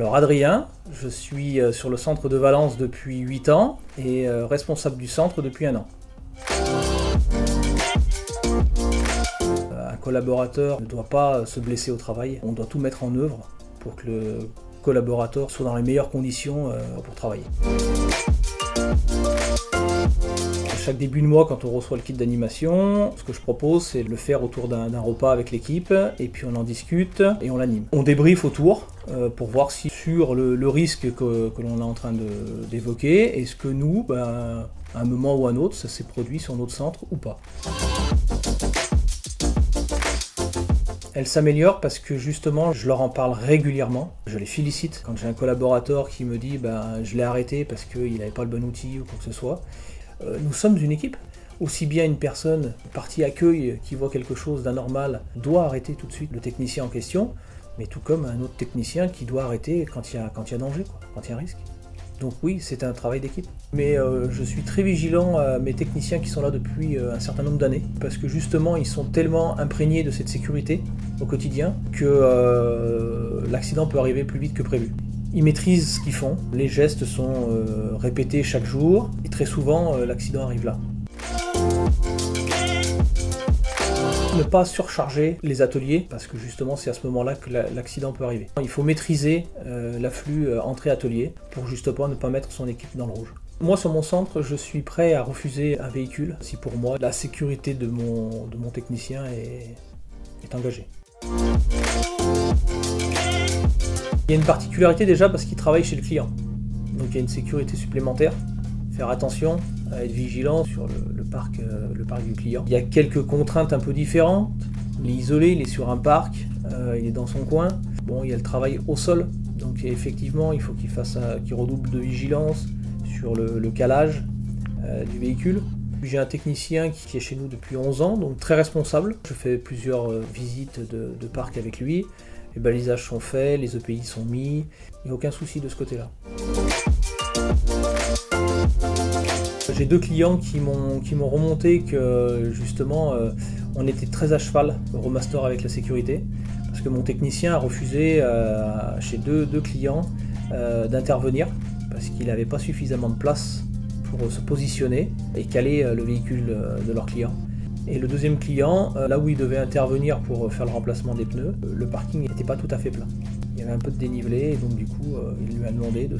Alors Adrien, je suis sur le centre de Valence depuis 8 ans et responsable du centre depuis 1 an. Un collaborateur ne doit pas se blesser au travail, on doit tout mettre en œuvre pour que le collaborateur soit dans les meilleures conditions pour travailler. Chaque début de mois, quand on reçoit le kit d'animation, ce que je propose, c'est de le faire autour d'un repas avec l'équipe, et puis on en discute et on l'anime. On débriefe autour pour voir si sur le risque que l'on est en train d'évoquer, est-ce que nous, à un moment ou à un autre, ça s'est produit sur notre centre ou pas. Elle s'améliore parce que justement, je leur en parle régulièrement. Je les félicite. Quand j'ai un collaborateur qui me dit je l'ai arrêté parce qu'il n'avait pas le bon outil ou quoi que ce soit, nous sommes une équipe. Aussi bien une personne partie accueil qui voit quelque chose d'anormal doit arrêter tout de suite le technicien en question, mais tout comme un autre technicien qui doit arrêter quand il y a danger, quand il y a un risque. Donc oui, c'est un travail d'équipe. Mais je suis très vigilant à mes techniciens qui sont là depuis un certain nombre d'années, parce que justement, ils sont tellement imprégnés de cette sécurité au quotidien que l'accident peut arriver plus vite que prévu. Ils maîtrisent ce qu'ils font, les gestes sont répétés chaque jour, et très souvent, l'accident arrive là. Ne pas surcharger les ateliers, parce que justement c'est à ce moment-là que l'accident peut arriver. Il faut maîtriser l'afflux entrée-atelier pour justement ne pas mettre son équipe dans le rouge. Moi sur mon centre, je suis prêt à refuser un véhicule si pour moi la sécurité de mon technicien est engagée. Il y a une particularité déjà parce qu'il travaille chez le client, donc il y a une sécurité supplémentaire. Faire attention à être vigilant sur le parc du client. Il y a quelques contraintes un peu différentes. Il est isolé, il est sur un parc, il est dans son coin. Bon, il y a le travail au sol, donc effectivement il faut qu'il redouble de vigilance sur le calage du véhicule. J'ai un technicien qui est chez nous depuis 11 ans, donc très responsable. Je fais plusieurs visites de parc avec lui. Les balisages sont faits, les EPI sont mis, il n'y a aucun souci de ce côté-là. J'ai 2 clients qui m'ont remonté que justement on était très à cheval au Euromaster avec la sécurité, parce que mon technicien a refusé chez deux clients d'intervenir parce qu'il n'avait pas suffisamment de place pour se positionner et caler le véhicule de leur client. Et le deuxième client, là où il devait intervenir pour faire le remplacement des pneus, le parking n'était pas tout à fait plein. Il y avait un peu de dénivelé et donc du coup il lui a demandé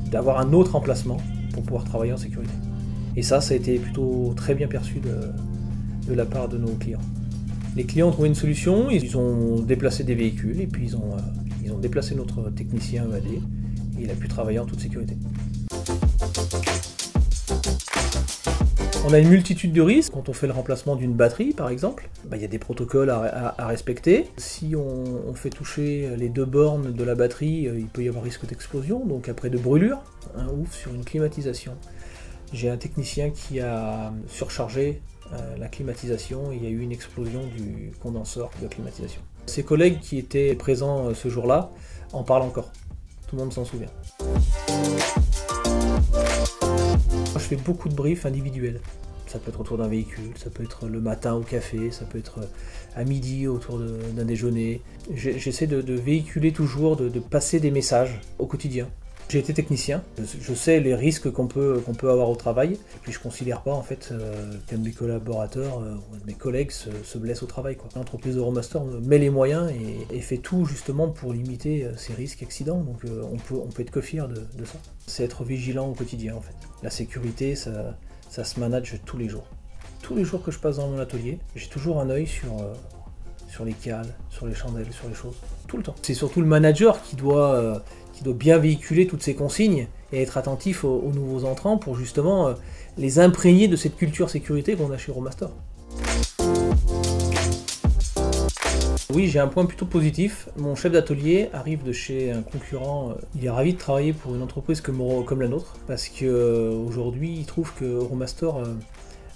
d'avoir un autre emplacement pour pouvoir travailler en sécurité. Et ça a été plutôt très bien perçu de la part de nos clients. Les clients ont trouvé une solution, ils ont déplacé des véhicules et puis ils ont déplacé notre technicien EAD et il a pu travailler en toute sécurité. On a une multitude de risques. Quand on fait le remplacement d'une batterie, par exemple, il y a des protocoles à respecter. Si on fait toucher les 2 bornes de la batterie, il peut y avoir risque d'explosion, donc après de brûlure, ou sur une climatisation. J'ai un technicien qui a surchargé la climatisation et il y a eu une explosion du condenseur de climatisation. Ses collègues qui étaient présents ce jour-là en parlent encore. Tout le monde s'en souvient. Je fais beaucoup de briefs individuels. Ça peut être autour d'un véhicule, ça peut être le matin au café, ça peut être à midi autour d'un déjeuner. J'essaie de véhiculer toujours, de passer des messages au quotidien. J'ai été technicien, je sais les risques qu'on peut avoir au travail, et puis je ne considère pas en fait que mes collaborateurs, mes collègues se blessent au travail. L'entreprise Euromaster met les moyens et fait tout justement pour limiter ces risques accidents, donc on peut être que fier de ça. C'est être vigilant au quotidien en fait. La sécurité, ça se manage tous les jours. Tous les jours que je passe dans mon atelier, j'ai toujours un œil sur les cales, sur les chandelles, sur les choses, tout le temps. C'est surtout le manager qui doit bien véhiculer toutes ces consignes et être attentif aux nouveaux entrants pour justement les imprégner de cette culture sécurité qu'on a chez Euromaster. Oui, j'ai un point plutôt positif. Mon chef d'atelier arrive de chez un concurrent. Il est ravi de travailler pour une entreprise comme la nôtre parce qu'aujourd'hui, il trouve que Euromaster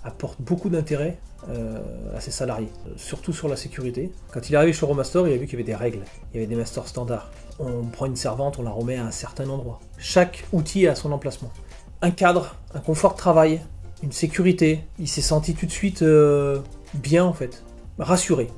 apporte beaucoup d'intérêt à ses salariés, surtout sur la sécurité. Quand il est arrivé chez Euromaster, il a vu qu'il y avait des règles, il y avait des masters standards. On prend une servante, on la remet à un certain endroit. Chaque outil a son emplacement. Un cadre, un confort de travail, une sécurité. Il s'est senti tout de suite bien en fait, rassuré.